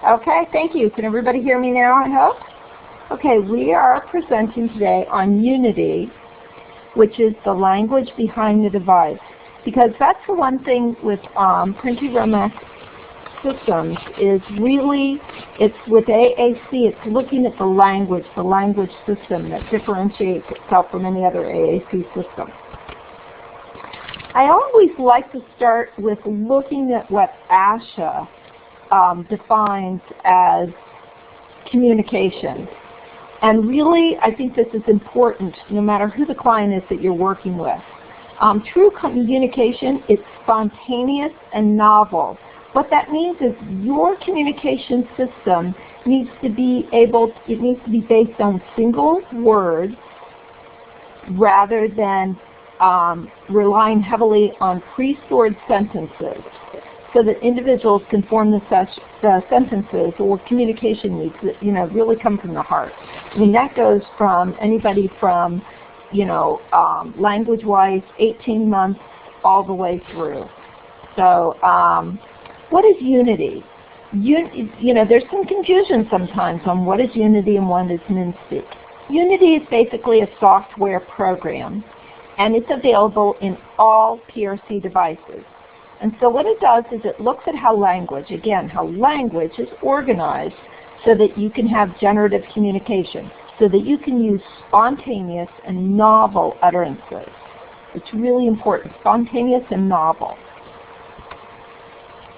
Okay, thank you. Can everybody hear me now, I hope? Okay, we are presenting today on unity, which is the language behind the device. Because that's the one thing with Prentke Romich systems is really, it's with AAC, it's looking at the language system that differentiates itself from any other AAC system. I always like to start with looking at what ASHA defines as communication. And really, I think this is important no matter who the client is that you're working with. True communication, it's spontaneous and novel. What that means is your communication system needs to be based on single words rather than relying heavily on pre-stored sentences so that individuals can form the sentences or communication needs that, really come from the heart. I mean, that goes from anybody from, language-wise, 18 months all the way through. So, what is unity? There's some confusion sometimes on what is unity and what is MinSpeak. Unity is basically a software program, and it's available in all PRC devices. And so what it does is it looks at how language is organized so that you can have generative communication, so that you can use spontaneous and novel utterances. It's really important, spontaneous and novel.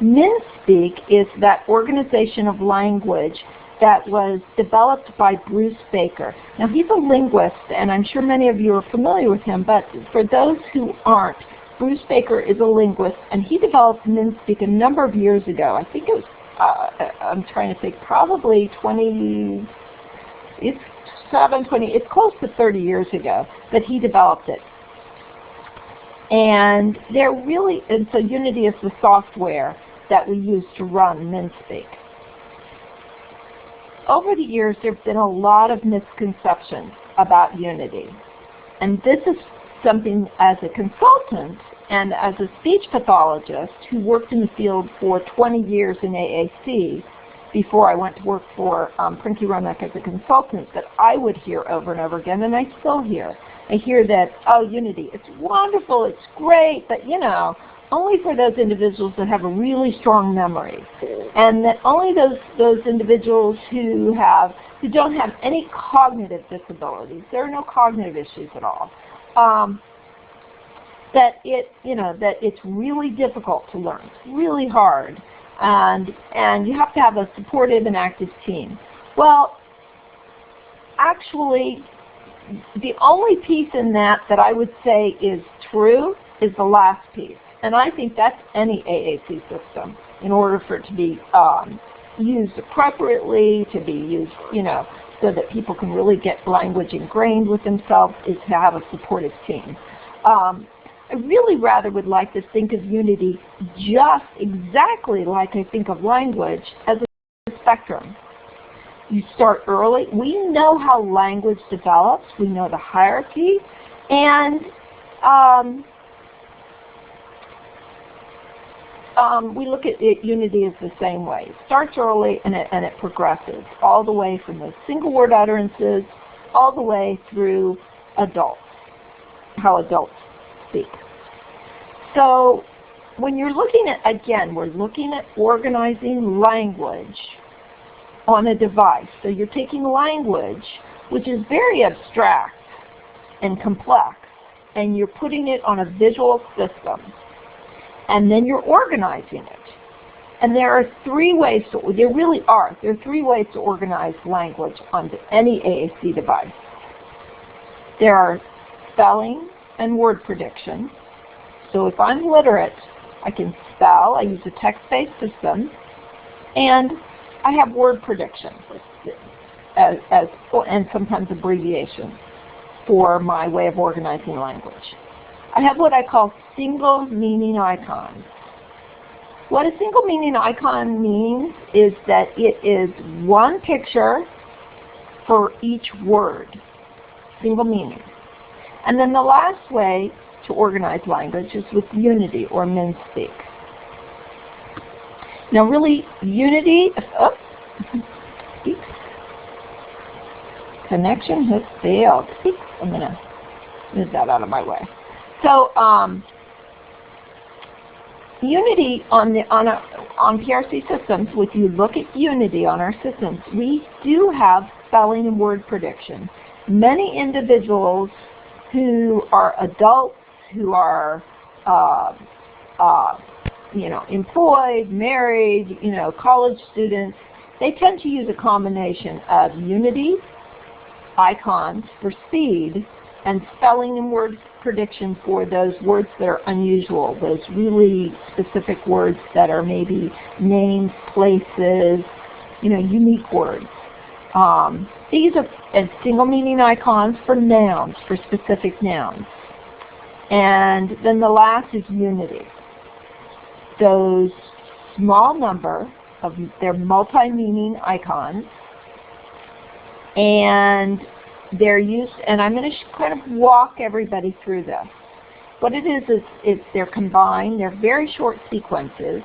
MinSpeak is that organization of language that was developed by Bruce Baker. Now, he's a linguist, and I'm sure many of you are familiar with him, but for those who aren't, Bruce Baker is a linguist, and he developed MinSpeak a number of years ago. I think it was, I'm trying to think, probably it's close to 30 years ago that he developed it. And so Unity is the software that we use to run MinSpeak. Over the years, there have been a lot of misconceptions about Unity. And this is something as a consultant and as a speech pathologist who worked in the field for 20 years in AAC before I went to work for Prentke Romich as a consultant that I would hear over and over again, and I still hear. I hear that, Unity, it's wonderful, it's great, but only for those individuals that have a really strong memory, and that only those individuals who don't have any cognitive disabilities, there are no cognitive issues at all, that it's really difficult to learn, it's really hard, and you have to have a supportive and active team. Well, actually, the only piece in that I would say is true is the last piece. And I think that's any AAC system in order for it to be used appropriately, to be used, so that people can really get language ingrained with themselves, is to have a supportive team. I really rather would like to think of Unity just exactly like I think of language as a spectrum. You start early. We know how language develops. We know the hierarchy. And we look at Unity as the same way. It starts early and it progresses all the way from the single word utterances all the way through adults, how adults speak. So when you're looking at, again, we're looking at organizing language on a device. So you're taking language, which is very abstract and complex, and you're putting it on a visual system. And then you're organizing it. And there are three ways to organize language onto any AAC device. There are spelling and word prediction. So if I'm literate, I can spell, I use a text-based system, and I have word prediction and sometimes abbreviations for my way of organizing language. I have what I call single meaning icons. What a single meaning icon means is that it is one picture for each word, single meaning. And then the last way to organize language is with Unity or MinSpeak. Now really, Unity, Oops. Connection has failed. Oops. I'm going to move that out of my way. So, Unity on PRC systems, if you look at Unity on our systems, we do have spelling and word prediction. Many individuals who are adults, who are employed, married, college students, they tend to use a combination of Unity, icons for speed, and spelling and word prediction for those words that are unusual, those really specific words that are maybe names, places, unique words. These are single meaning icons for nouns, for specific nouns. And then the last is Unity. Those small number of their multi-meaning icons, and they're used, and I'm going to kind of walk everybody through this. What it is they're combined, they're very short sequences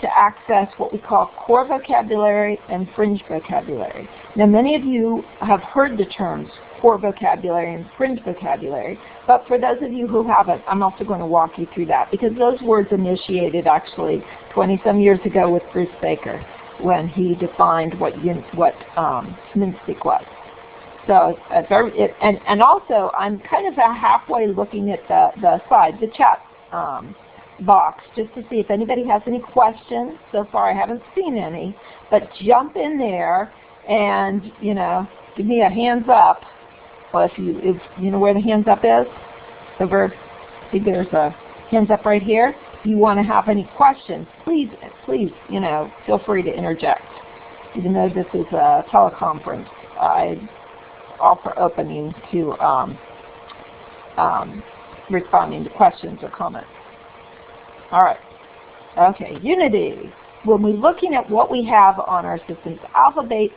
to access what we call core vocabulary and fringe vocabulary. Now, many of you have heard the terms core vocabulary and fringe vocabulary, but for those of you who haven't, I'm also going to walk you through that, because those words initiated actually 20-some years ago with Bruce Baker when he defined what semantic was. So, and also, I'm kind of halfway looking at the side, the chat box, just to see if anybody has any questions. So far, I haven't seen any, but jump in there and, give me a hands up. Well, if you know where the hands up is, over, see there's a hands up right here. If you want to have any questions, please, feel free to interject. Even though this is a teleconference, I offer opening to responding to questions or comments. All right. Okay, Unity. When we're looking at what we have on our systems, alphabet-based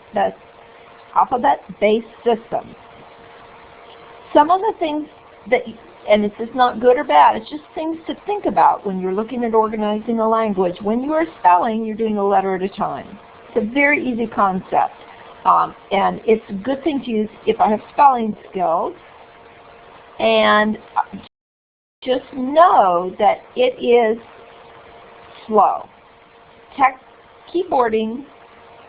systems, some of the things that, and it's just not good or bad, it's just things to think about when you're looking at organizing a language. When you are spelling, you're doing a letter at a time. It's a very easy concept. And it's a good thing to use if I have spelling skills. And just know that it is slow. Keyboarding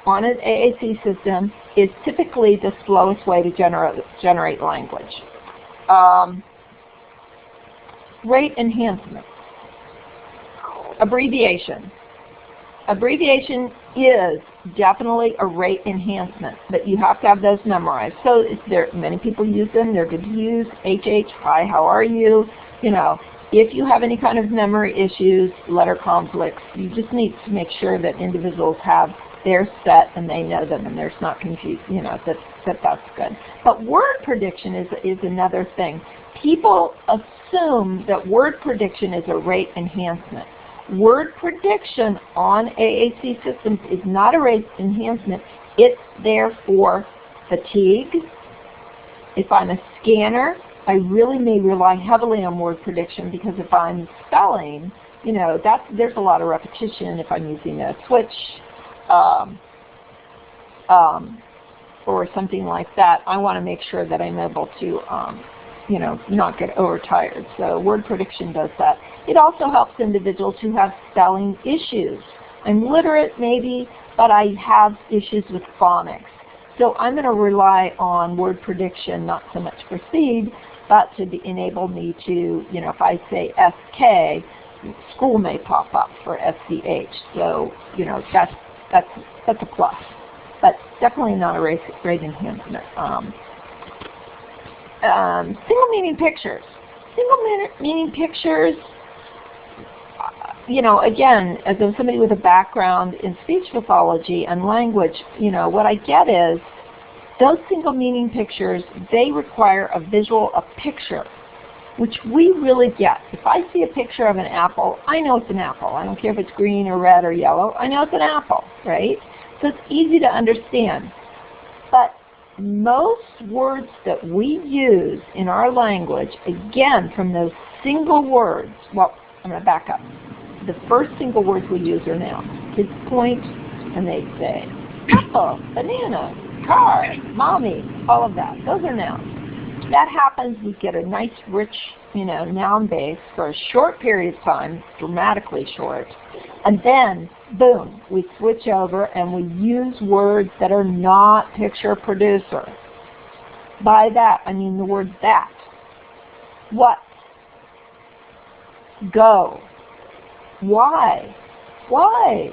on an AAC system is typically the slowest way to generate language. Rate enhancement. Abbreviation. Abbreviation is definitely a rate enhancement, but you have to have those memorized. So many people use them. They're good to use. HH, hi, how are you? If you have any kind of memory issues, letter conflicts, you just need to make sure that individuals have their set and they know them and there's not confusion, that's good. But word prediction is another thing. People assume that word prediction is a rate enhancement. Word prediction on AAC systems is not a rate enhancement. It's there for fatigue. If I'm a scanner, I really may rely heavily on word prediction, because if I'm spelling, there's a lot of repetition. If I'm using a switch or something like that, I want to make sure that I'm able to not get overtired. So word prediction does that. It also helps individuals who have spelling issues. I'm literate maybe, but I have issues with phonics. So I'm going to rely on word prediction, not so much for speed, but to enable me to, if I say SK, school may pop up for SCH. So, that's a plus, but definitely not a rate enhancement. Single meaning pictures. Single meaning pictures, again, as somebody with a background in speech pathology and language, what I get is those single meaning pictures, they require a picture, which we really get. If I see a picture of an apple, I know it's an apple. I don't care if it's green or red or yellow. I know it's an apple, right? So it's easy to understand. But most words that we use in our language, again, from those single words, well, I'm going to back up. The first single words we use are nouns. Kids point and they say. apple, banana, car, mommy, all of that. Those are nouns. That happens, we get a nice rich, noun base for a short period of time, dramatically short, and then, boom, we switch over and we use words that are not picture producer. By that, I mean the word that. What? Go. Why? Why?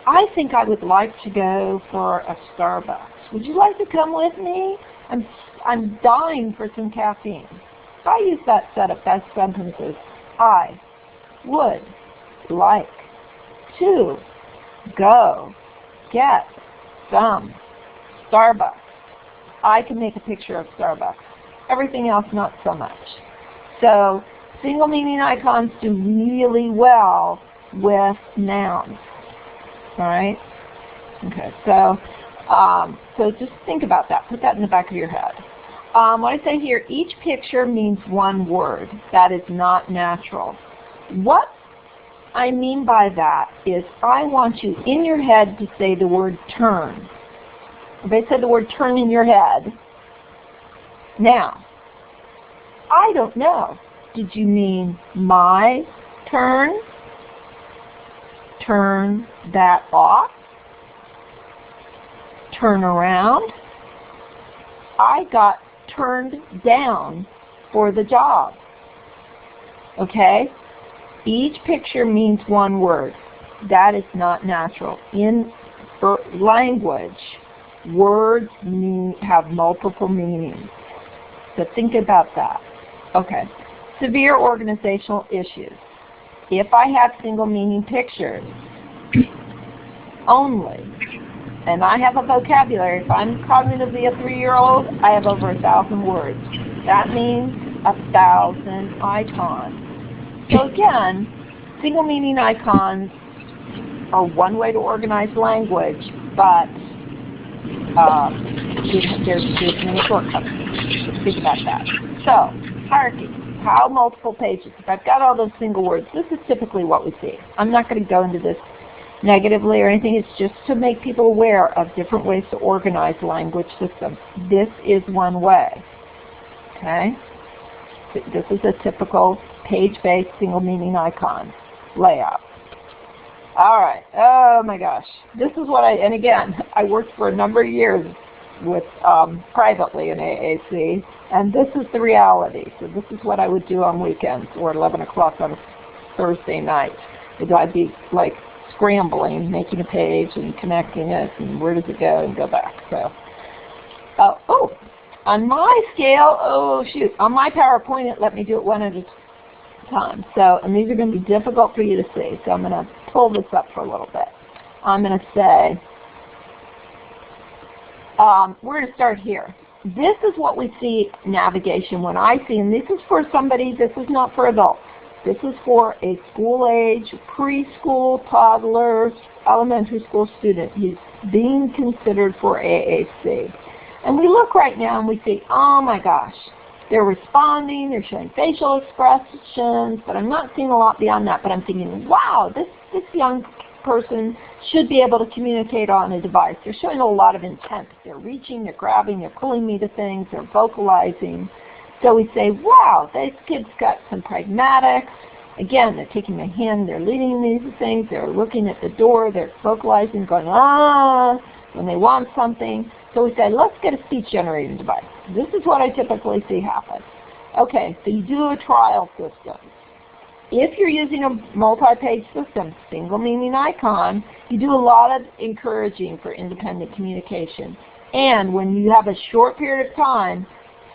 I think I would like to go for a Starbucks. Would you like to come with me? I'm dying for some caffeine. If I use that set of best sentences, I would like to go get some Starbucks. I can make a picture of Starbucks. Everything else, not so much. So, single meaning icons do really well with nouns. All right? Okay, so just think about that. Put that in the back of your head. What I say here, each picture means one word. That is not natural. What I mean by that is I want you in your head to say the word turn. If I said the word turn in your head, now, I don't know. Did you mean my turn? Turn that off? Turn around? I got turned down for the job. Okay? Each picture means one word. That is not natural. In language, words have multiple meanings. So think about that. Okay. Severe organizational issues. If I have single meaning pictures only, and I have a vocabulary, if I'm cognitively a 3-year-old, I have over 1,000 words. That means 1,000 icons. So again, single meaning icons are one way to organize language, but there's many shortcuts. So think about that. So, hierarchy. How multiple pages. If I've got all those single words, this is typically what we see. I'm not going to go into this negatively or anything. It's just to make people aware of different ways to organize language systems. This is one way. Okay? This is a typical page-based single meaning icon layout. All right. Oh my gosh. This is what and again, I worked for a number of years with privately in AAC, and this is the reality. So this is what I would do on weekends or 11 o'clock on a Thursday night. I'd be like scrambling, making a page and connecting it, and where does it go, and go back. So, on my scale, on my PowerPoint, it let me do it one at a time. So, and these are going to be difficult for you to see, so I'm going to pull this up for a little bit. I'm going to say, we're going to start here. This is what we see navigation when I see, and this is for somebody, this is not for adults. This is for a school age, preschool, toddler, elementary school student. He's being considered for AAC. And we look right now and we see, oh my gosh, they're responding, they're showing facial expressions, but I'm not seeing a lot beyond that. But I'm thinking, wow, this young person should be able to communicate on a device. They're showing a lot of intent. They're reaching, they're grabbing, they're pulling me to things, they're vocalizing. So we say, wow, this kid's got some pragmatics. Again, they're taking my hand, they're leading me to things, they're looking at the door, they're vocalizing, going, when they want something. So we say, let's get a speech generating device. This is what I typically see happen. Okay, so you do a trial system. If you're using a multi-page system, single meaning icon, you do a lot of encouraging for independent communication. And when you have a short period of time,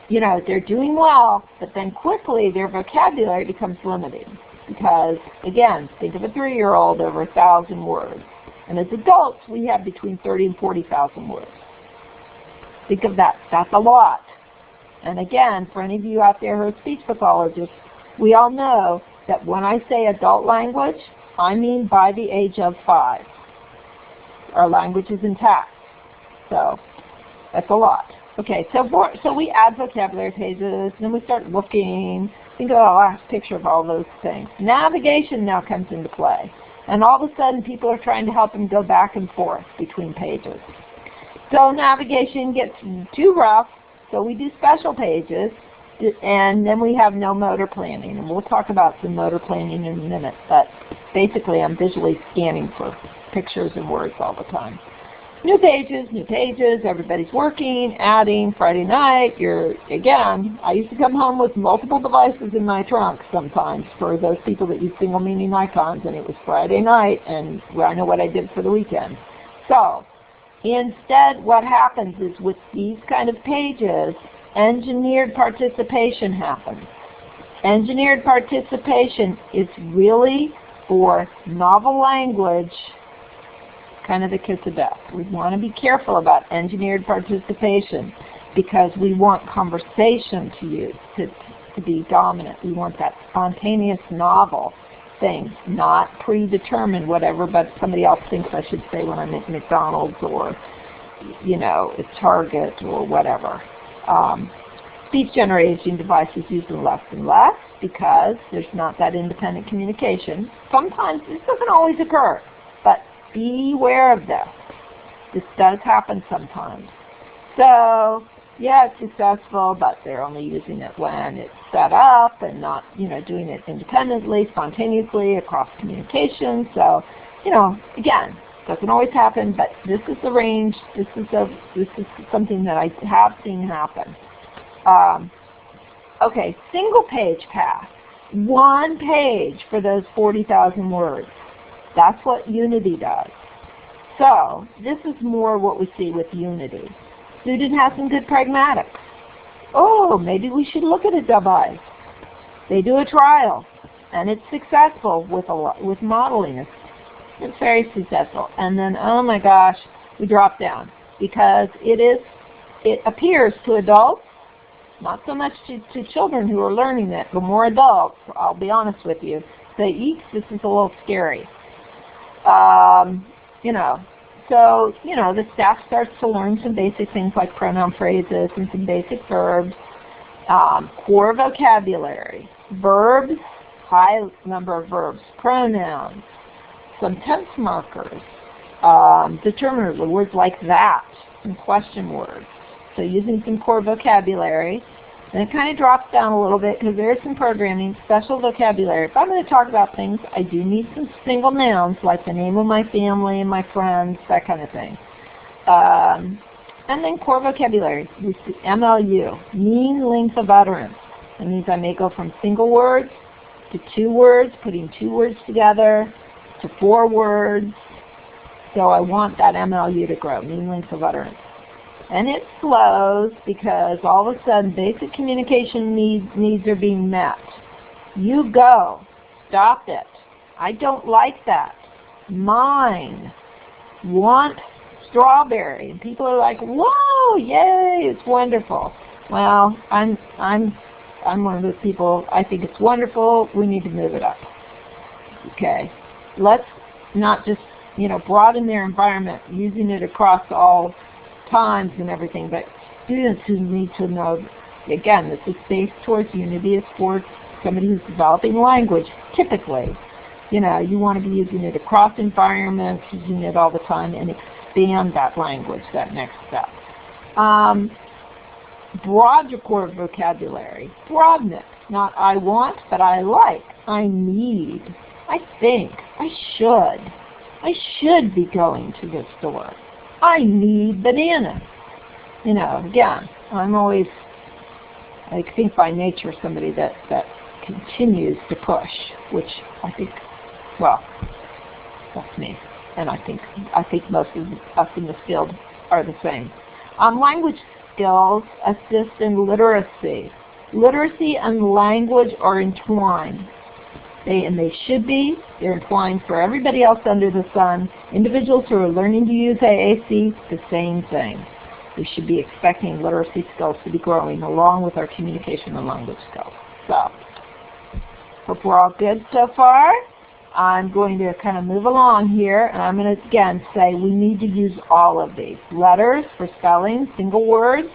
you know, they're doing well, but then quickly their vocabulary becomes limited. Because, again, think of a 3-year-old over 1,000 words. And as adults, we have between 30 and 40,000 words. Think of that. That's a lot. And again, for any of you out there who are speech pathologists, we all know that when I say adult language, I mean by the age of 5. Our language is intact. So that's a lot. Okay, so we add vocabulary pages, and then we start looking, think of the last picture of all those things. Navigation now comes into play. And all of a sudden, people are trying to help them go back and forth between pages. So navigation gets too rough, so we do special pages, and then we have no motor planning. And we'll talk about some motor planning in a minute, but basically I'm visually scanning for pictures and words all the time. New pages, everybody's working, adding, Friday night, again, I used to come home with multiple devices in my trunk sometimes for those people that use single meaning icons, and it was Friday night, and I know what I did for the weekend. So, instead, what happens is with these kind of pages, engineered participation happens. Engineered participation is really for novel language, kind of the kiss of death. We want to be careful about engineered participation because we want conversation to be dominant. We want that spontaneous novel thing, not predetermined whatever, but somebody else thinks I should say when I'm at McDonald's or, at Target or whatever. Speech generation devices used less and less because there's not that independent communication. Sometimes this doesn't always occur, but beware of this. This does happen sometimes. So, yeah, it's successful, but they're only using it when it's set up and not, doing it independently, spontaneously across communication. So, again, doesn't always happen, but this is the range. This is something that I have seen happen. Okay, single page pass. One page for those 40,000 words. That's what Unity does. So, this is more what we see with Unity. Student has some good pragmatics. Oh, maybe we should look at a device. They do a trial, and it's successful with modeling. It's very successful. And then, oh my gosh, we drop down because it appears to adults, not so much to children who are learning it, but more adults, I'll be honest with you, say, eek, this is a little scary. So, the staff starts to learn some basic things like pronoun phrases and some basic verbs, core vocabulary, verbs, high number of verbs, pronouns, some tense markers, determiners, words like that, some question words. So using some core vocabulary. And it kind of drops down a little bit because there is some programming, special vocabulary. If I'm going to talk about things, I do need some single nouns like the name of my family and my friends, that kind of thing. And then core vocabulary, MLU, mean length of utterance. That means I may go from single words to 2 words, putting 2 words together, to 4 words. So I want that MLU to grow, mean length of utterance. And it slows because all of a sudden basic communication needs are being met. You go. Stop it. I don't like that. Mine. Want strawberry. And people are like, whoa, yay, it's wonderful. Well, I'm one of those people, I think it's wonderful, we need to move it up. Okay. Let's not just, broaden their environment, using it across all times and everything, but students who need to know, again, this is based towards Unity. It's for somebody who's developing language, typically. You want to be using it across environments, using it all the time, and expand that language, that next step. Broad your core vocabulary. Broaden it. Not I want, but I like. I need. I think. I should. I should be going to the store. I need bananas. Again, I'm always, I think by nature, somebody that continues to push, which I think, well, that's me. And I think most of us in this field are the same. Language skills assist in literacy. Literacy and language are entwined. They should be. They're entwined for everybody else under the sun. Individuals who are learning to use AAC, the same thing. We should be expecting literacy skills to be growing along with our communication and language skills. So, hope we're all good so far. I'm going to kind of move along here, and I'm going to, again, say we need to use all of these. Letters for spelling, single words,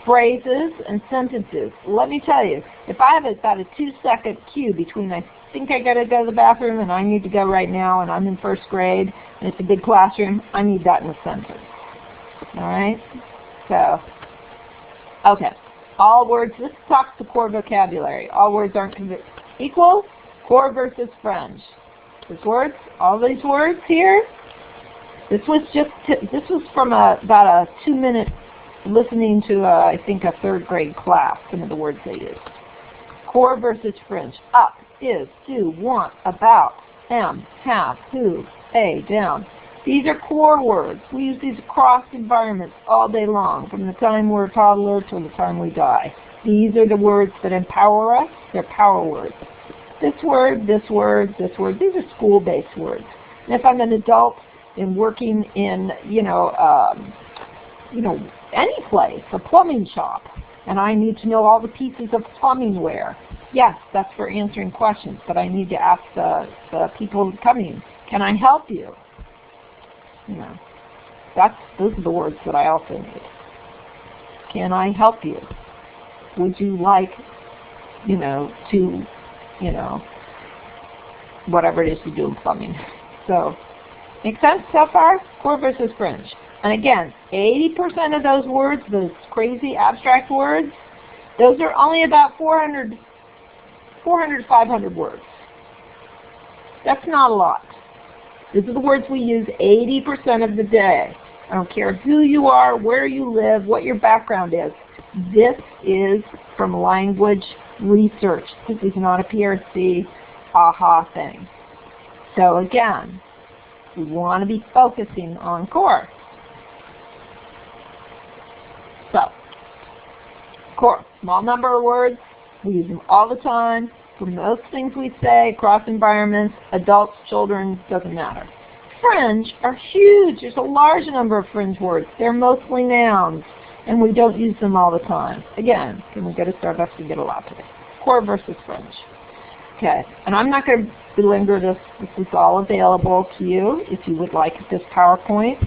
phrases and sentences. Let me tell you, if I have about a 2-second cue between I think I got to go to the bathroom and I need to go right now and I'm in first grade and it's a big classroom, I need that in a sentence. All right? So, okay. All words, this talks to core vocabulary. All words aren't equal. Core versus fringe. These words, all these words here, this was from about a 2-minute listening to, I think, a 3rd grade class, some of the words they used. Core versus fringe. Up, is, do, want, about, am, have, who, a, down. These are core words. We use these across environments all day long, from the time we're a toddler till the time we die. These are the words that empower us. They're power words. This word, this word, this word. These are school-based words. And if I'm an adult and working in, any place, a plumbing shop, and I need to know all the pieces of plumbing ware, yes, that's for answering questions, but I need to ask the people coming, can I help you? Those are the words that I also need. Can I help you? Would you like, whatever it is you do in plumbing. So, make sense so far? Core versus fringe. And again, 80% of those words, those crazy abstract words, those are only about 400 to 500 words. That's not a lot. These are the words we use 80% of the day. I don't care who you are, where you live, what your background is. This is from language research. This is not a PRC aha thing. So again, we want to be focusing on core. So, core, small number of words. We use them all the time. For most things we say, across environments, adults, children, doesn't matter. Fringe are huge. There's a large number of fringe words. They're mostly nouns, and we don't use them all the time. Again, can we go to Starbucks and get a latte? Core versus fringe. Okay, and I'm not going to belabor this. This is all available to you if you would like this PowerPoint.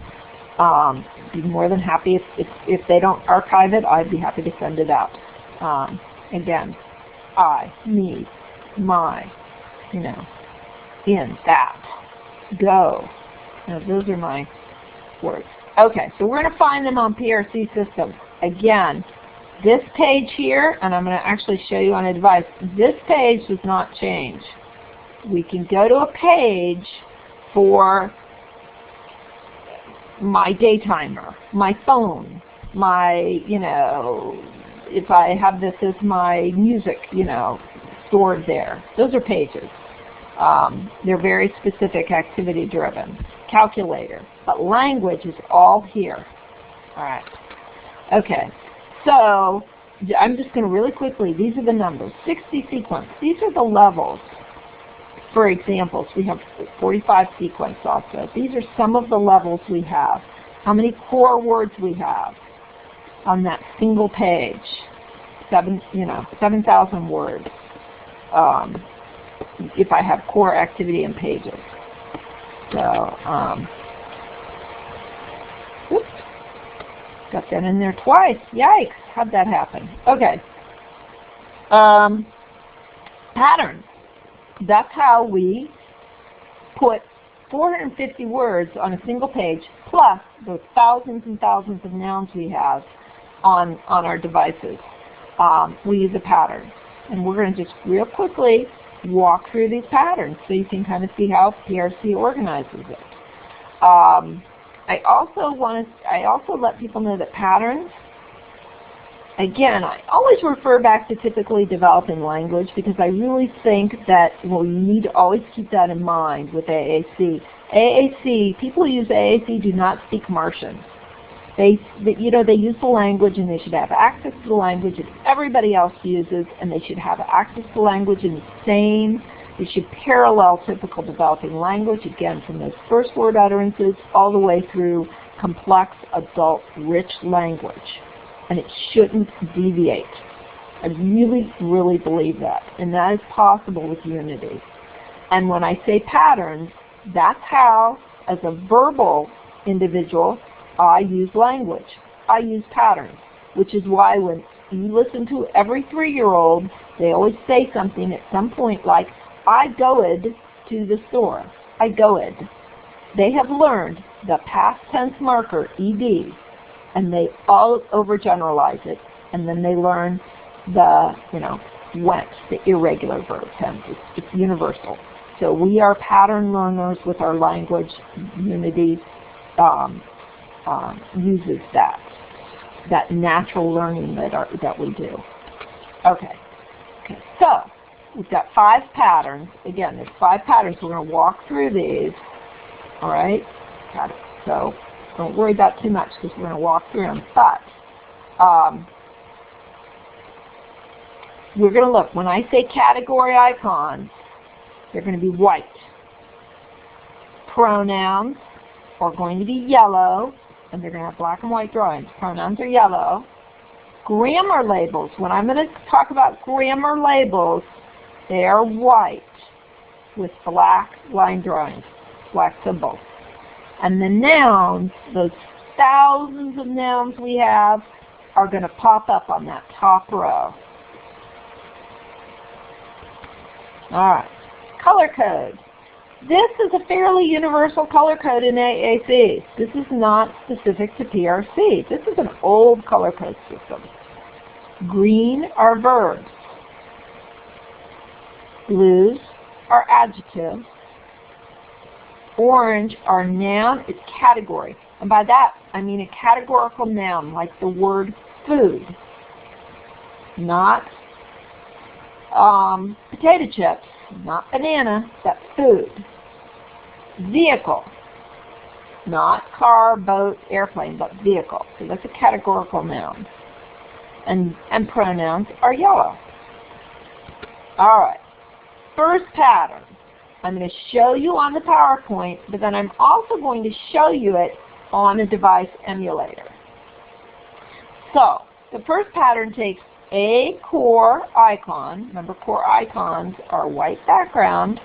Be more than happy. If they don't archive it, I'd be happy to send it out. Again, I, me, my, in, that, go. Those are my words. Okay, so we're going to find them on PRC systems. Again, this page here, and I'm going to actually show you on a device, this page does not change. We can go to a page for my day timer, my phone, my, if I have this as my music, stored there. Those are pages. They're very specific, activity driven. Calculator. But language is all here. All right. Okay. So I'm just going to really quickly, these are the numbers. 60 sequence. These are the levels. For examples, we have 45 sequence also. These are some of the levels we have. How many core words we have on that single page. 7,000 words. If I have core activity and pages. So, oops, got that in there twice. Yikes, how'd that happen? Okay. Patterns. That's how we put 450 words on a single page, plus those thousands and thousands of nouns we have on our devices. We use a pattern. And we're going to just real quickly walk through these patterns so you can kind of see how PRC organizes it. I also let people know that patterns, again, I always refer back to typically developing language because I really think that, you need to always keep that in mind with AAC. People who use AAC do not speak Martian. They use the language and they should have access to the language that everybody else uses, and they should have access to language in the same, they should parallel typical developing language, again, from those first word utterances all the way through complex, adult, rich language. And it shouldn't deviate. I really, really believe that. And that is possible with Unity. And when I say patterns, that's how, as a verbal individual, I use language. I use patterns. which is why when you listen to every 3-year-old, they always say something at some point like, I go'd to the store. I go'd. They have learned the past tense marker, ed, and they all overgeneralize it, and then they learn the, went, the irregular verb tense. It's universal. So we are pattern learners with our language. Unity uses that natural learning that we do. Okay, so we've got 5 patterns. Again, there's 5 patterns. We're going to walk through these. All right? Got it. So don't worry about too much because we're going to walk through them. But we're going to look. When I say category icons, they're going to be white. Pronouns are going to be yellow, and they're going to have black and white drawings. Pronouns are yellow. Grammar labels. When I'm going to talk about grammar labels, they are white with black line drawings, black symbols. And the nouns, those thousands of nouns we have, are going to pop up on that top row. All right. Color code. This is a fairly universal color code in AAC. This is not specific to PRC. This is an old color code system. Green are verbs. Blues are adjectives. Orange are noun, it's category. And by that, I mean a categorical noun, like the word food. Not potato chips, not banana, that's food. Vehicle, not car, boat, airplane, but vehicle. So that's a categorical noun. And pronouns are yellow. All right. First pattern. I'm going to show you on the PowerPoint, but then I'm also going to show you it on a device emulator. So the first pattern takes a core icon. Remember, core icons are white background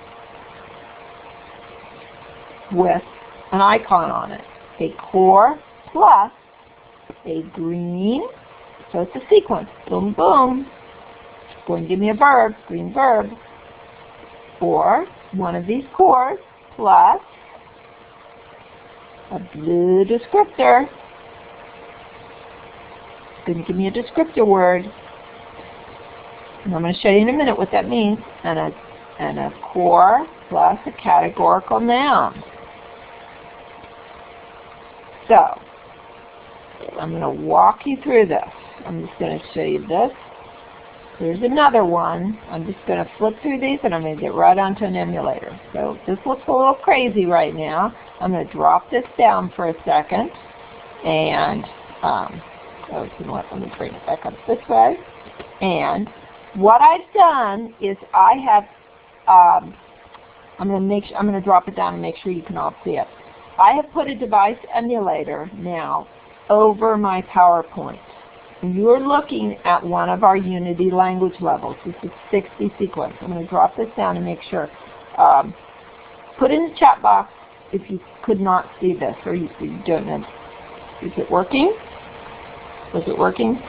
with an icon on it. A core plus a green, so it's a sequence. Boom, boom. It's going to give me a verb, green verb. Or one of these cores plus a blue descriptor. It's going to give me a descriptor word. And I'm going to show you in a minute what that means. And a core plus a categorical noun. So, I'm going to walk you through this. I'm just going to show you this. Here's another one. I'm just going to flip through these and I'm going to get right onto an emulator. So this looks a little crazy right now. I'm going to drop this down for a second. And, you know what, let me bring it back up this way. And what I've done is I have, I'm going to drop it down and make sure you can all see it. I have put a device emulator now over my PowerPoint. And you are looking at one of our Unity language levels. This is 60 sequence. I'm going to drop this down and make sure. Put in the chat box if you could not see this or you don't know. Is it working? Was it working?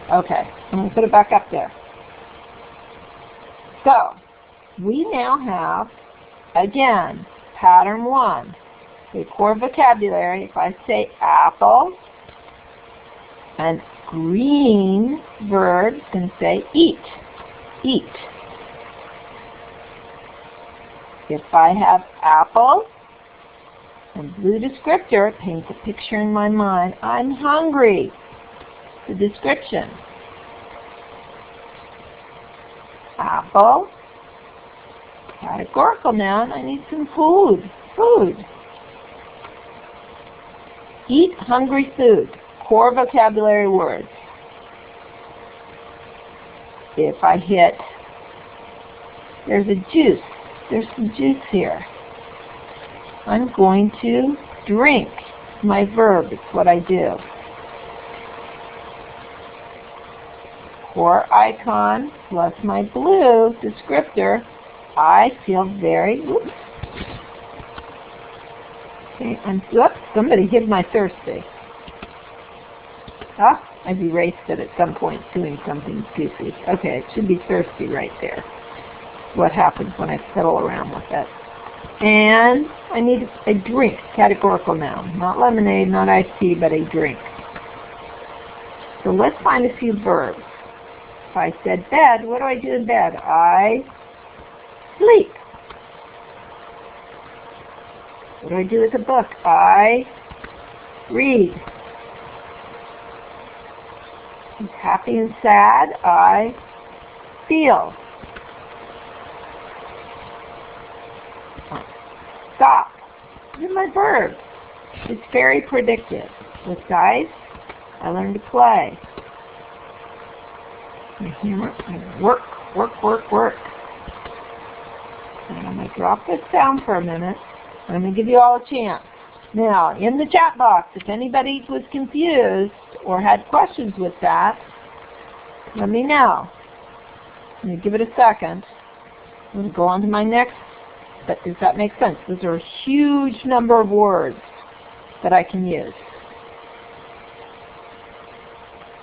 Okay, I'm going to put it back up there. So, we now have, again, pattern 1. The core vocabulary, if I say apple, and green verb is going to say eat. Eat. If I have apple and blue descriptor, it paints a picture in my mind. I'm hungry. The description. Apple. Categorical noun, I need some food. Food. Eat hungry food. Core vocabulary words. If I hit, there's a juice. There's some juice here. I'm going to drink. My verb, it's what I do. Core icon plus my blue descriptor. I feel very Okay, oops, somebody hid my thirsty. Ah, I've erased it at some point doing something goofy. Okay, it should be thirsty right there. What happens when I fiddle around with it. And I need a drink, categorical noun. Not lemonade, not iced tea, but a drink. So let's find a few verbs. If I said bed, what do I do in bed? I sleep. What do I do with a book? I read. If happy and sad, I feel. Stop. These are my verbs. It's very predictive. With dice, I learn to play. I work, work, work, work. And I'm going to drop this down for a minute. I'm going to give you all a chance. Now, in the chat box, if anybody was confused or had questions with that, let me know. I'm going to give it a second. I'm going to go on to my next. But does that make sense? Those are a huge number of words that I can use.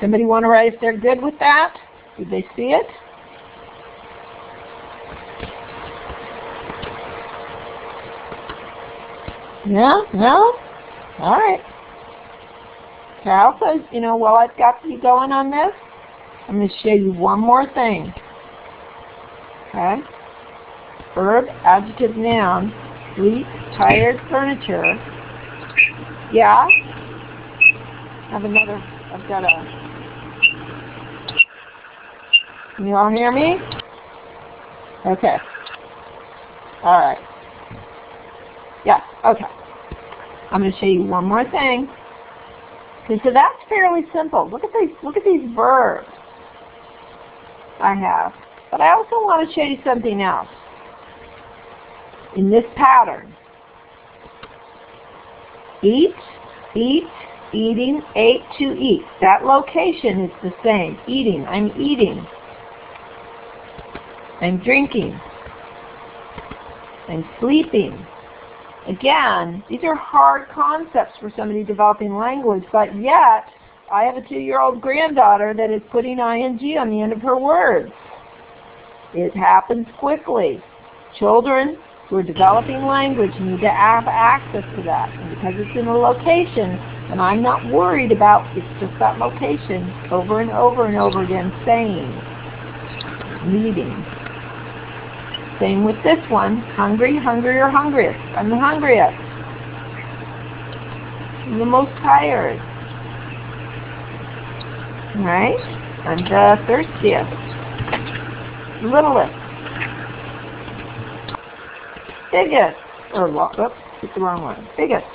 Somebody want to write if they're good with that? Did they see it? Yeah? No? All right. Carol says, you know, while I've got you going on this, I'm going to show you one more thing. Okay? Verb, adjective, noun, sleep, tired, furniture. Yeah? I've got Can you all hear me? Okay. All right. Yeah, okay. I'm going to show you one more thing. Okay, so that's fairly simple. Look at these verbs I have. But I also want to show you something else. In this pattern, eat, eat, eating, ate, to eat. That location is the same. Eating, I'm eating. I'm drinking. I'm sleeping. Again, these are hard concepts for somebody developing language, but yet I have a 2-year-old granddaughter that is putting ing on the end of her words. It happens quickly. Children who are developing language need to have access to that. And because it's in a location, and I'm not worried about, it's just that location over and over and over again saying, reading. Same with this one, hungry, hungry, or hungriest. I'm the hungriest. I'm the most tired. Right? I'm the thirstiest. Littlest. Biggest. Oops, it's the wrong one. Biggest.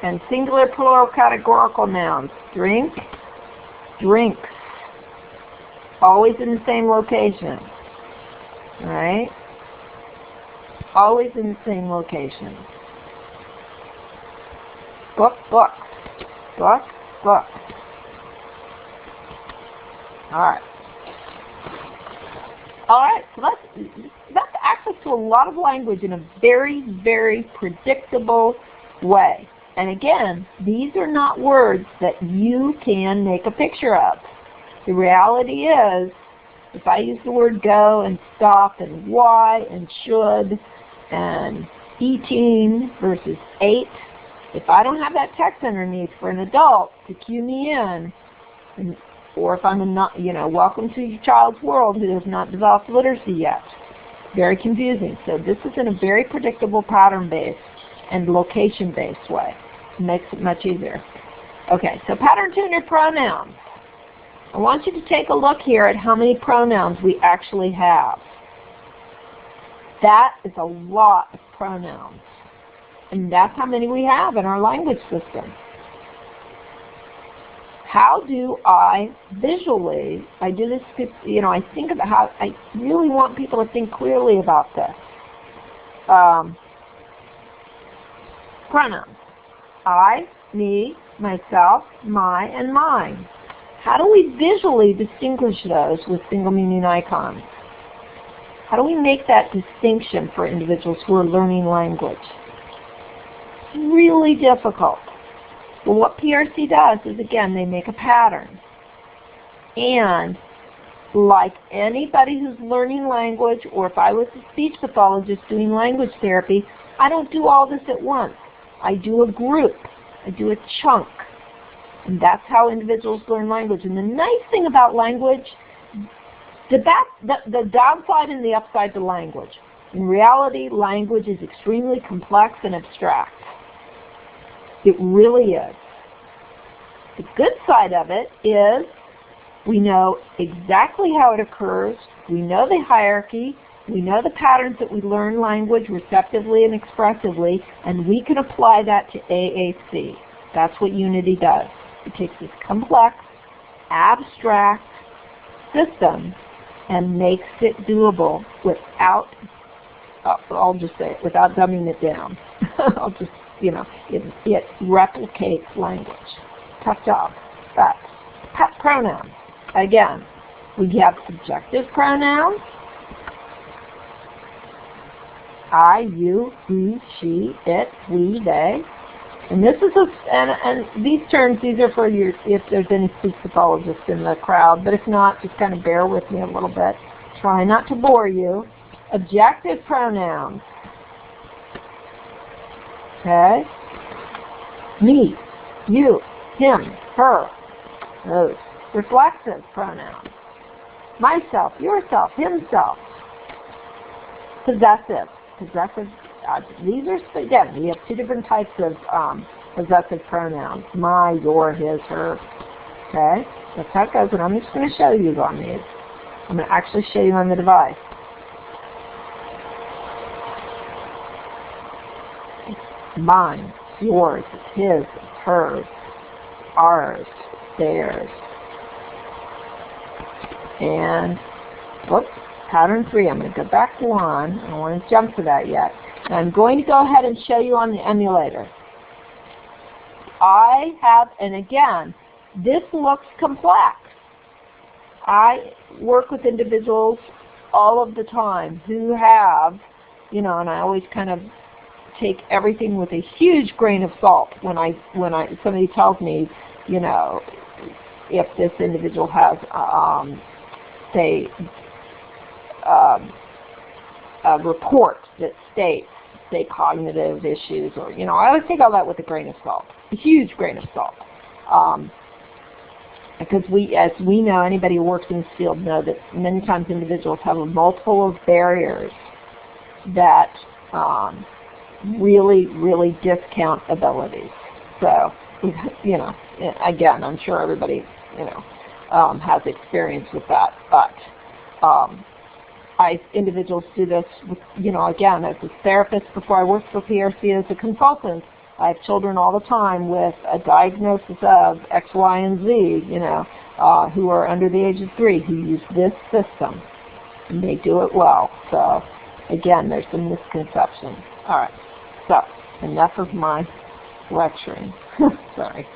And singular, plural, categorical nouns. Drink, drinks. Always in the same location. Right? Always in the same location. Book, book. Book, book. Alright. Alright, so that's access to a lot of language in a very, very predictable way. And again, these are not words that you can make a picture of. The reality is, if I use the word go and stop and why and should and eating versus ate, if I don't have that text underneath for an adult to cue me in, or if I'm not, welcome to your child's world who has not developed literacy yet. Very confusing. So this is in a very predictable pattern-based and location-based way. It makes it much easier. Okay, so pattern-tuner pronouns. I want you to take a look here at how many pronouns we actually have. That is a lot of pronouns. And that's how many we have in our language system. How do I visually, I do this, I think about how, I really want people to think clearly about this. Pronouns. I, me, myself, my, and mine. How do we visually distinguish those with single meaning icons? How do we make that distinction for individuals who are learning language? really difficult. Well, what PRC does is, again, they make a pattern. And like anybody who's learning language, or if I was a speech pathologist doing language therapy, I don't do all this at once. I do a group. I do a chunk. And that's how individuals learn language. And the nice thing about language, the downside and the upside to language. In reality, language is extremely complex and abstract. It really is. The good side of it is we know exactly how it occurs. We know the hierarchy. We know the patterns that we learn language receptively and expressively, and we can apply that to AAC. That's what Unity does. It takes this complex, abstract system and makes it doable without, I'll just say it, without dumbing it down. I'll just, it replicates language. Tough job. But pronouns. Again, we have subjective pronouns. I, you, he, she, it, we, they. And this is and these terms, these are for you if there's any speech pathologists in the crowd, but if not, just kind of bear with me a little bit. Try not to bore you. Adjective pronouns. Okay? Me, you, him, her, those. Reflexive pronouns. Myself, yourself, himself. Possessive. Possessive. These are, again, we have two different types of possessive pronouns. My, your, his, her. Okay? That's how it goes, and I'm just going to show you on these. I'm going to actually show you on the device. It's mine, yours, it's his, it's hers, ours, theirs. And, whoops, pattern 3. I'm going to go back to 1. I don't want to jump to that yet. And I'm going to go ahead and show you on the emulator. I have, and again, this looks complex. I work with individuals all of the time who have, and I always kind of take everything with a huge grain of salt when somebody tells me, if this individual has, say, a report that states, say, cognitive issues, or, I always take all that with a grain of salt, a huge grain of salt. Because as we know, anybody who works in this field know that many times individuals have a multiple of barriers that really, really discount abilities. So, again, I'm sure everybody, has experience with that, but individuals do this with, again, as a therapist before I worked for PRC as a consultant. I have children all the time with a diagnosis of X, Y, and Z, who are under the age of 3 who use this system, and they do it well. So, again, there's some misconceptions. All right, so enough of my lecturing. Sorry.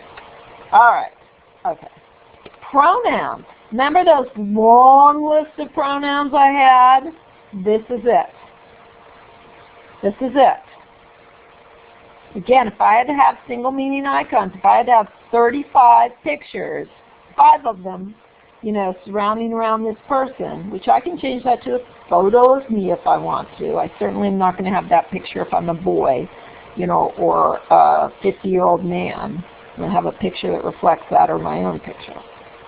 All right, okay. Pronouns. Remember those long lists of pronouns I had? This is it. This is it. Again, if I had to have single meaning icons, if I had to have 35 pictures, 5 of them, surrounding around this person, which I can change that to a photo of me if I want to. I certainly am not going to have that picture if I'm a boy, or a 50-year-old man. I'm going to have a picture that reflects that, or my own picture.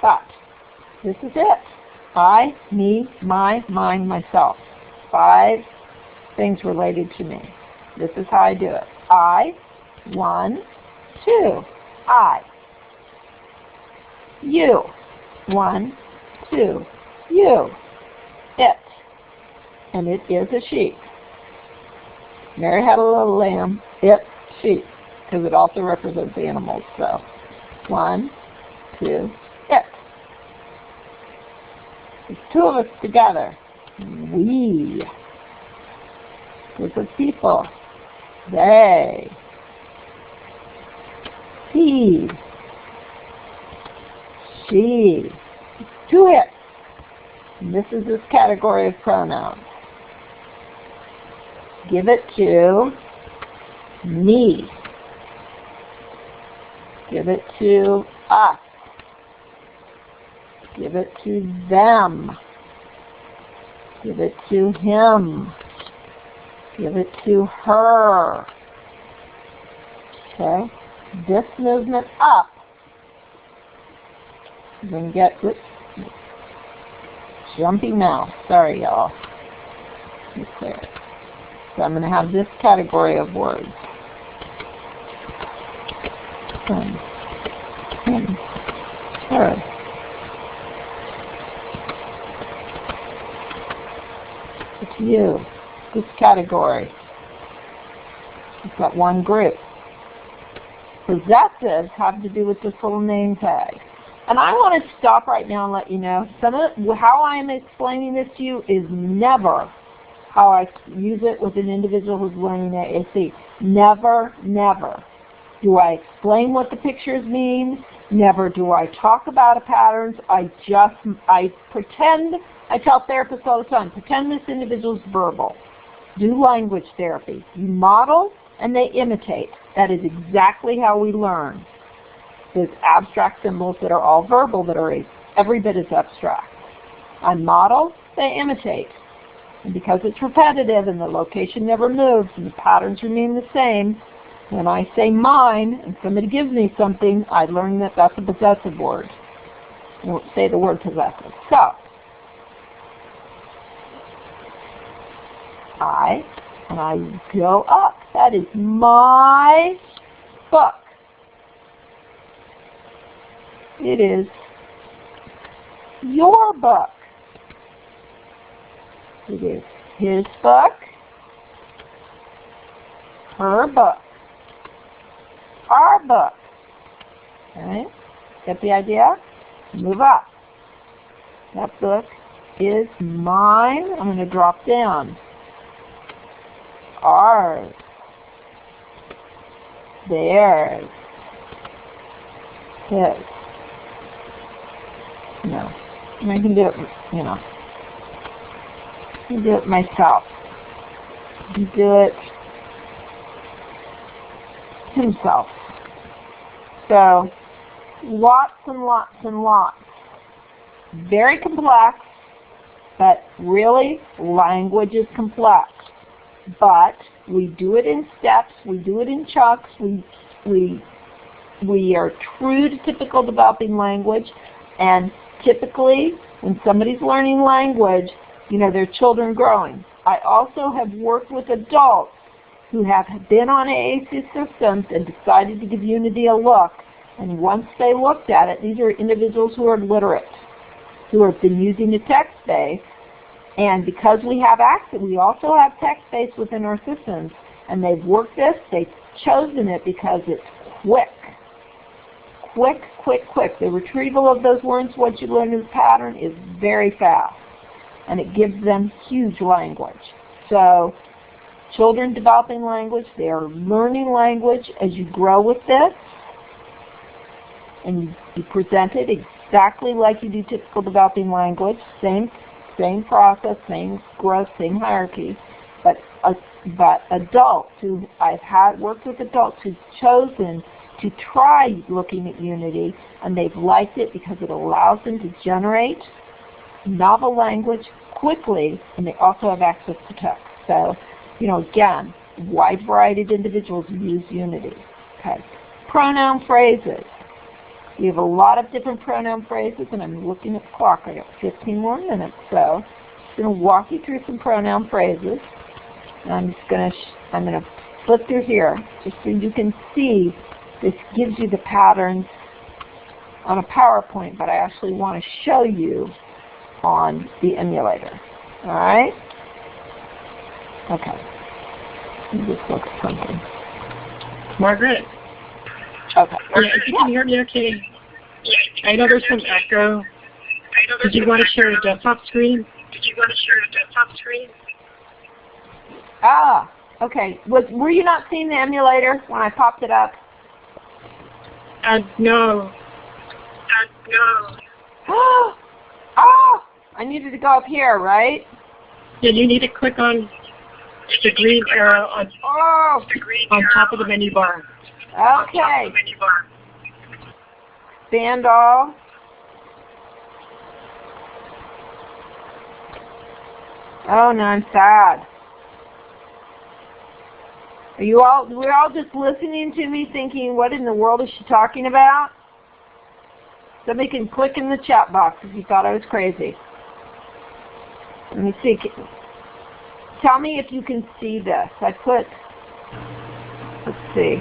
But this is it. I, me, my, mine, myself. 5 things related to me. This is how I do it. I, 1, 2. I. You, 1, 2. You. It. And it is a sheep. Mary had a little lamb. It, sheep. Because it also represents animals. So, 1, 2, it. There's 2 of us together. We. Group of people. They. He. She. 2 it. And this is this category of pronouns. Give it to me. Give it to us. Give it to them. Give it to him. Give it to her. Okay? This movement up. You're going to get this jumpy mouth. Sorry, y'all. Be clear. So I'm going to have this category of words. Him. Her. It's you. This category. It's got one group. Possessives have to do with this little name tag. And I want to stop right now and let you know, how I am explaining this to you is never how I use it with an individual who's learning AAC. Never, never do I explain what the pictures mean. Never do I talk about a pattern. I pretend, I tell therapists all the time, pretend this individual's verbal. Do language therapy. You model and they imitate. That is exactly how we learn. There's abstract symbols that are all verbal that are every bit as abstract. I model, they imitate. And because it's repetitive and the location never moves and the patterns remain the same, when I say mine and somebody gives me something, I learn that that's a possessive word. I won't say the word possessive. So, and I go up. That is my book. It is your book. It is his book, her book, our book. Okay? Get the idea? Move up. That book is mine. I'm going to drop down. Ours. Theirs. His. No. I can do it, you know. I can do it myself. I can do it himself. So, lots and lots and lots. Very complex, but really, language is complex. But we do it in steps, we do it in chunks, we are true to typical developing language, and typically, when somebody's learning language, you know, they're children growing. I also have worked with adults who have been on AAC systems and decided to give Unity a look. And once they looked at it, these are individuals who are literate, who have been using the text base. And because we have access, we also have text base within our systems. And they've worked this, they've chosen it because it's quick. Quick, quick, quick. The retrieval of those words once you learn this pattern is very fast. And it gives them huge language. So, children developing language, they are learning language as you grow with this. And you present it exactly like you do typical developing language. Same process, same growth, same hierarchy. But adults who worked with adults who've chosen to try looking at Unity, and they've liked it because it allows them to generate novel language quickly, and they also have access to text. So, you know, again, wide variety of individuals use Unity. Okay. Pronoun phrases. We have a lot of different pronoun phrases, and I'm looking at the clock. I got 15 more minutes, so I'm going to walk you through some pronoun phrases. And I'm going to flip through here just so you can see. This gives you the patterns on a PowerPoint, but I actually want to show you on the emulator. All right? Okay. Let me just look at something. Margaret? Okay. Yeah, if you can hear me okay. I know there's some echo. Did you want to share a desktop screen? Ah, okay. Were you not seeing the emulator when I popped it up? No. Oh! I needed to go up here, right? Yeah, you need to click on the green arrow on top of the menu bar. Okay. Expand all. Oh, no, I'm sad. We're all just listening to me thinking, what in the world is she talking about? Somebody can click in the chat box if you thought I was crazy. Let me see. Tell me if you can see this. I put, let's see.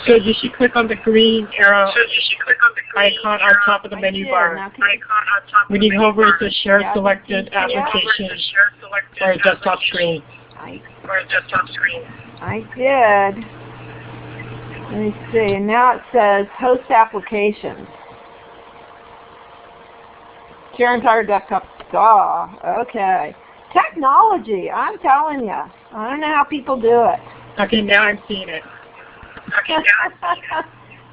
So did she click on the green arrow icon on top of the menu bar? When you hover, it says share selected application or a desktop screen. I did. Let me see. And now it says host applications. Share entire desktop. Okay. Technology. I'm telling you. I don't know how people do it. Okay, now I'm seeing it.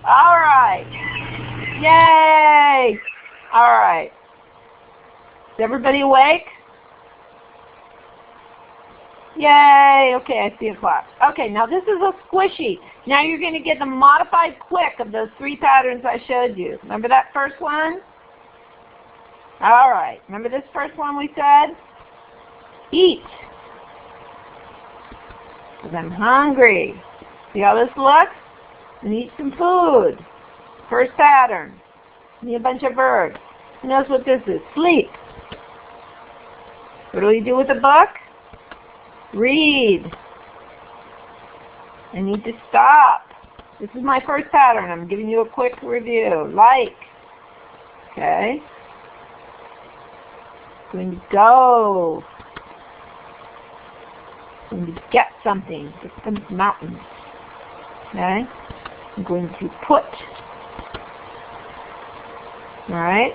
All right. Yay! All right. Is everybody awake? Yay! Okay, I see a clap. Okay, now this is a squishy. Now you're going to get the modified quick of those 3 patterns I showed you. Remember that first one? All right. Remember this first one we said? Eat. Because I'm hungry. See how this looks? And eat some food. First pattern. Need a bunch of verbs. Who knows what this is? Sleep. What do we do with a book? Read. I need to stop. This is my first pattern. I'm giving you a quick review. Like. Okay. Going to go. Going to get something. Get some mountains. Okay. I'm going to put. Alright.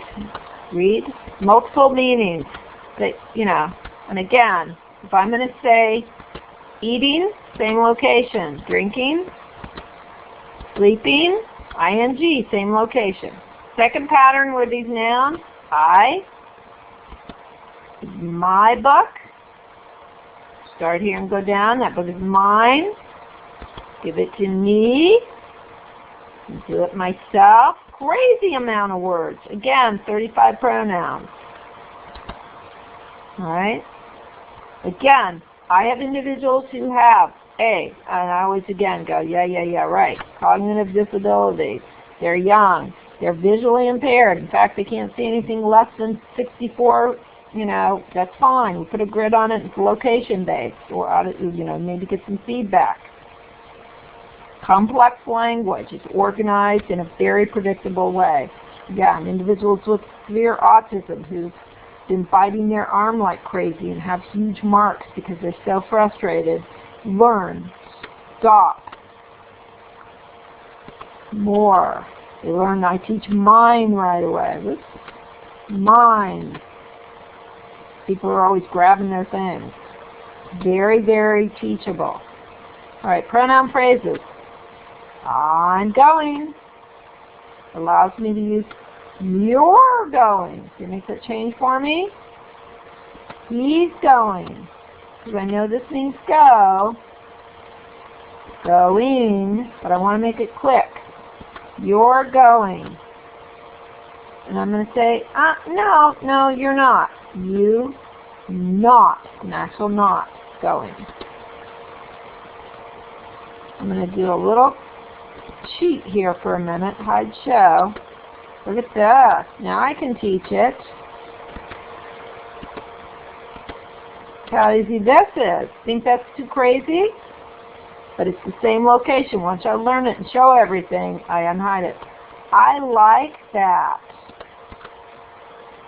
Read. Multiple meanings. That, and again, if I'm going to say eating, same location. Drinking, sleeping, ing, same location. Second pattern were these nouns. I, my book. Start here and go down. That book is mine. Give it to me. Do it myself. Crazy amount of words. Again, 35 pronouns. Alright? Again, I have individuals who have and I always again go, yeah, right. Cognitive disability. They're young. They're visually impaired. In fact, they can't see anything less than 64, that's fine. We put a grid on it. It's location-based. Or, maybe get some feedback. Complex language. It's organized in a very predictable way. Again, individuals with severe autism who've been biting their arm like crazy and have huge marks because they're so frustrated. Learn. Stop. More. They learn, I teach mine right away. Whoops. Mine. People are always grabbing their things. Very, very teachable. All right, pronoun phrases. I'm going. Allows me to use you're going. Can you make that change for me? He's going. Because I know this means go. Going. But I want to make it quick. You're going. And I'm going to say, no, you're not. You not. An actual not going. I'm going to do a little cheat here for a minute. Hide show. Look at this. Now I can teach it. How easy this is. Think that's too crazy? But it's the same location. Once I learn it and show everything, I unhide it. I like that.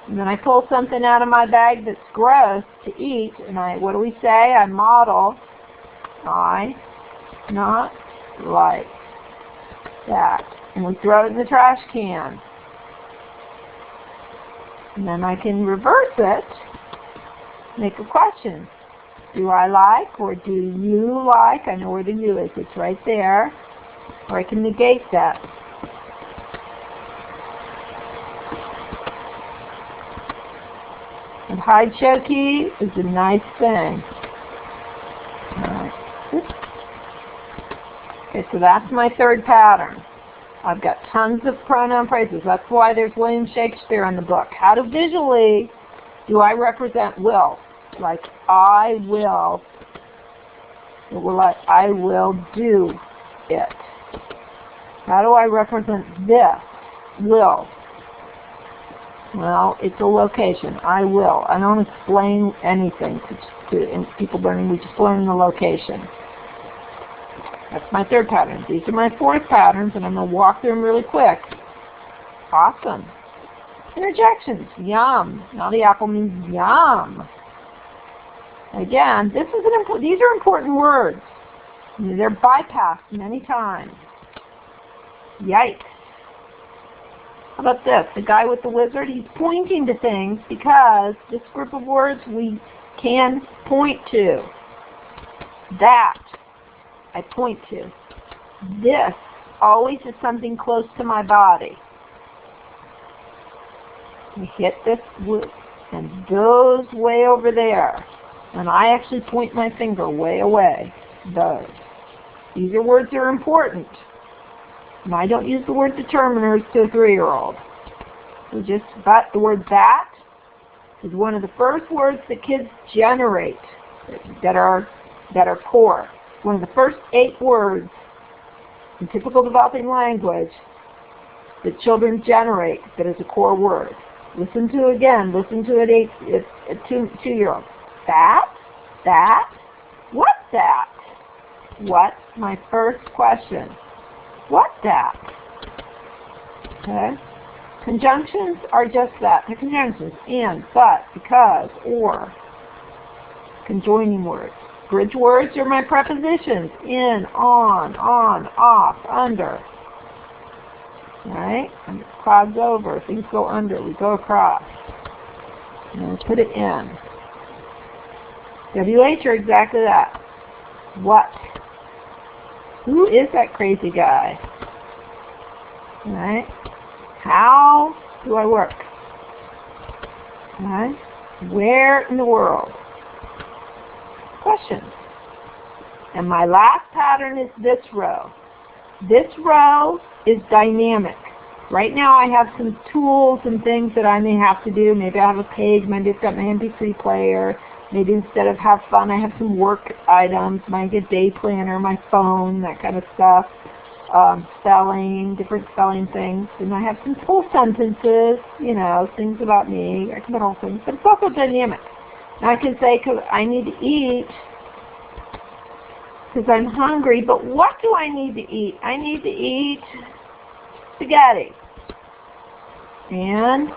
And then I pull something out of my bag that's gross to eat, and what do we say? I model. I not like that. And we throw it in the trash can. And then I can reverse it, make a question. Do I like or do you like? I know where the you is. It's right there. Or I can negate that. And hide show key is a nice thing. Alright. Okay, so that's my third pattern. I've got tons of pronoun phrases. That's why there's William Shakespeare in the book. How to visually do I represent will? Like I will do it. How do I represent this? Will. Well, it's a location. I will. I don't explain anything to people learning. We just learn the location. That's my third pattern. These are my fourth patterns, and I'm going to walk through them really quick. Awesome. Interjections. Yum. Now the apple means yum. Again, these are important words. They're bypassed many times. Yikes. How about this? The guy with the wizard, he's pointing to things because this group of words we can point to. That, I point to. This always is something close to my body. I hit this and goes way over there. And I actually point my finger way away. Those. These are words that are important. And I don't use the word determiners to a 3-year-old. But the word that is one of the first words that kids generate that are core. One of the first 8 words in typical developing language that children generate that is a core word. Listen to it at 2-year-olds. That, what's that? What's my first question? What's that? Okay. Conjunctions are just that. They're conjunctions. And, but, because, or. Conjoining words. Bridge words are my prepositions. In, on, off, under. Right? And clouds over. Things go under. We go across. And we put it in. WH are exactly that. What? Who is that crazy guy? Right? How do I work? Right? Where in the world? Questions. And my last pattern is this row. This row is dynamic. Right now I have some tools and things that I may have to do. Maybe I have a page, maybe it's got my MP3 player. Maybe instead of have fun, I have some work items, my day planner, my phone, that kind of stuff. Spelling, different spelling things. And I have some full sentences, things about me. I can put all things, but it's also dynamic. Now I can say, because I need to eat, because I'm hungry, but what do I need to eat? I need to eat spaghetti. And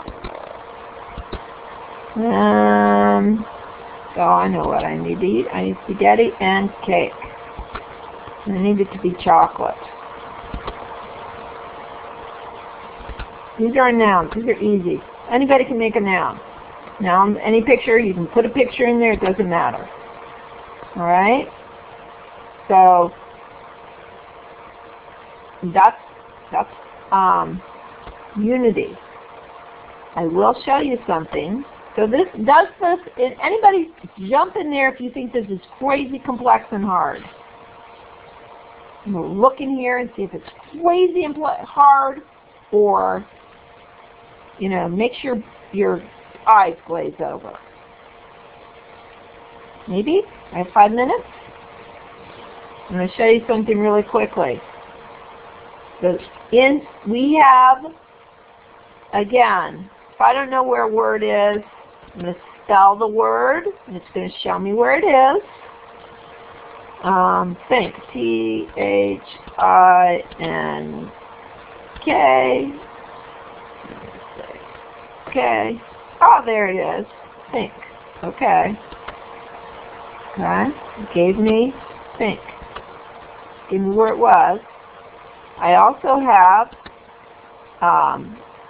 so I know what I need to eat. I need spaghetti and cake. And I need it to be chocolate. These are nouns. These are easy. Anybody can make a noun. Noun, any picture, you can put a picture in there, it doesn't matter. Alright? So that's unity. I will show you something. So anybody jump in there if you think this is crazy complex and hard. We'll look in here and see if it's crazy and hard, or make sure your eyes glaze over. Maybe? I have 5 minutes. I'm going to show you something really quickly. So we have, again, if I don't know where a word is, I'm going to spell the word, and it's going to show me where it is. Think. T-H-I-N-K. Okay. Oh, there it is. Think. Okay. Okay. It gave me think. Give me where it was. I also have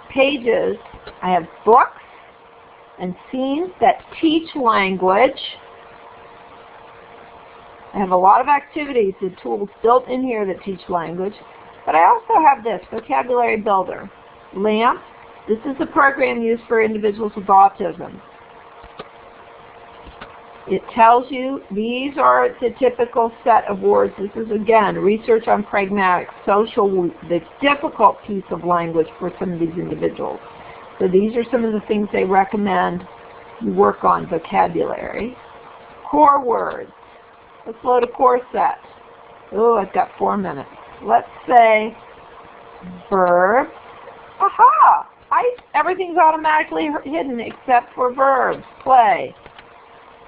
pages. I have books and scenes that teach language. I have a lot of activities and tools built in here that teach language. But I also have this, Vocabulary Builder. LAMP. This is a program used for individuals with autism. It tells you these are the typical set of words. This is, again, research on pragmatic, social, the difficult piece of language for some of these individuals. So these are some of the things they recommend you work on. Vocabulary. Core words. Let's load a core set. Oh, I've got 4 minutes. Let's say verbs. Aha! Everything's automatically hidden except for verbs. Play.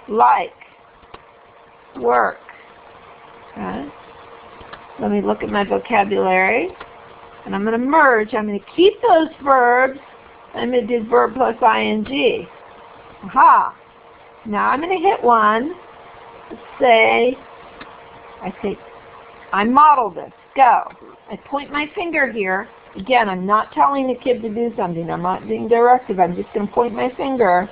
Like. Work. Okay. Let me look at my vocabulary. And I'm going to merge. I'm going to keep those verbs. I'm going to do verb plus ing. Aha! Now I'm going to hit one. Let's say, I model this. Go. I point my finger here. Again, I'm not telling the kid to do something. I'm not being directive. I'm just going to point my finger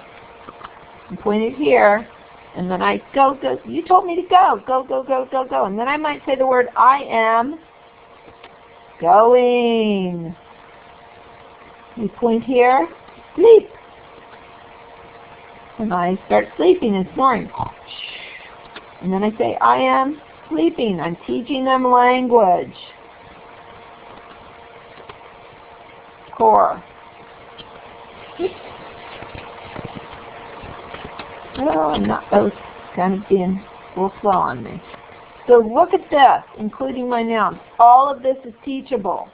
and point it here. And then I go. You told me to go. Go, go, go, go, go. And then I might say the word I am going. You point here. Sleep. And I start sleeping and snoring. And then I say, I am sleeping. I'm teaching them language. Core. Oh, I'm not both kind of being a little slow on me. So look at this, including my nouns. All of this is teachable.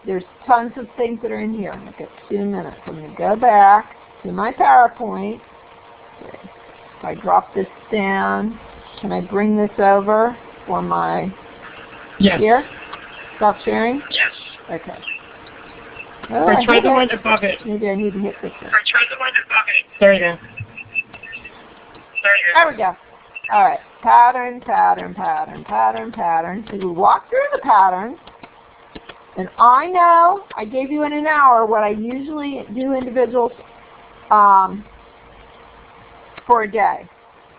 There's tons of things that are in here. Look at 2 minutes. I'm going to go back to my PowerPoint. Okay. If I drop this down, can I bring this over for my... Yes. Here? Stop sharing? Yes. Okay. Or try the one above it. Maybe I need to hit this one. Or try the one above it. There you go. There we go. All right. Pattern, pattern, pattern, pattern, pattern. So we walk through the patterns. And I know I gave you in an hour what I usually do individuals for a day.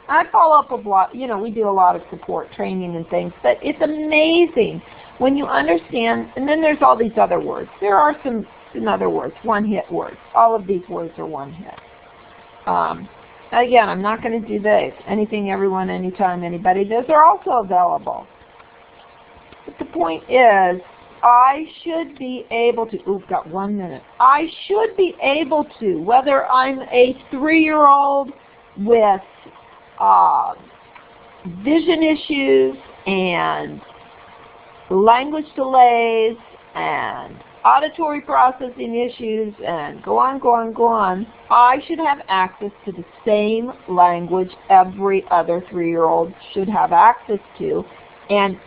I follow up a lot. You know, we do a lot of support training and things. But it's amazing when you understand. And then there's all these other words. There are some other words, one-hit words. All of these words are one-hit. Again, I'm not going to do this. Anything, everyone, anytime, anybody. Those are also available. But the point is, I should be able to, ooh, I've got 1 minute. I should be able to, whether I'm a 3-year-old with vision issues and language delays and auditory processing issues and go on, go on, go on, I should have access to the same language every other 3-year-old should have access to. And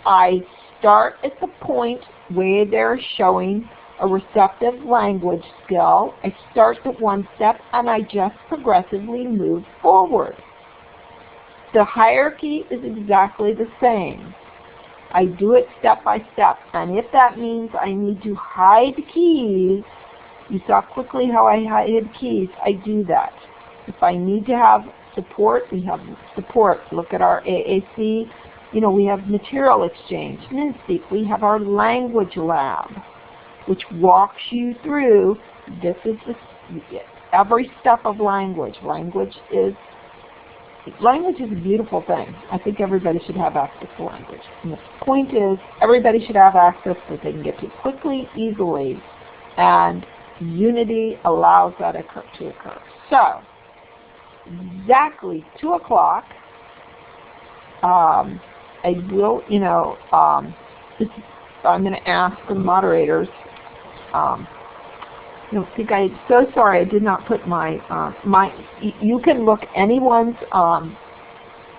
I start at the point where they're showing a receptive language skill. I start at one step and I just progressively move forward. The hierarchy is exactly the same. I do it step by step, and if that means I need to hide keys, you saw quickly how I hid keys, I do that. If I need to have support, we have support. Look at our AAC. You know, we have material exchange. MinSpeak, we have our language lab, which walks you through, this is every step of language. Language is a beautiful thing. I think everybody should have access to language. And the point is, everybody should have access that they can get to quickly, easily, and Unity allows that to occur. So, exactly 2 o'clock, I will, I'm going to ask the moderators, I'm so sorry I did not put my, you can look anyone's,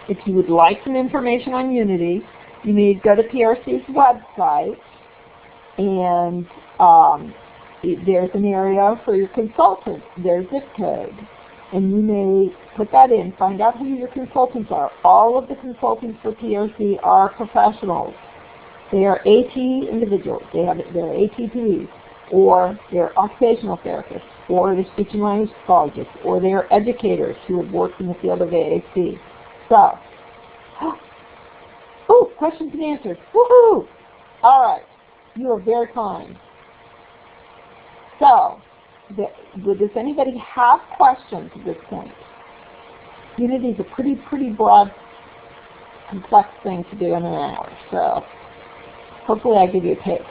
if you would like some information on Unity, you need to go to PRC's website, and there's an area for your consultants, their zip code, and you may put that in, find out who your consultants are. All of the consultants for PRC are professionals. They are AT individuals, they're ATPs, or they're occupational therapists, or they're speech and language pathologists, or they're educators who have worked in the field of AAC. So, oh, questions and answers. Woohoo! All right, you are very kind. So, does anybody have questions at this point? Unity is a pretty broad, complex thing to do in an hour, so hopefully I give you a taste.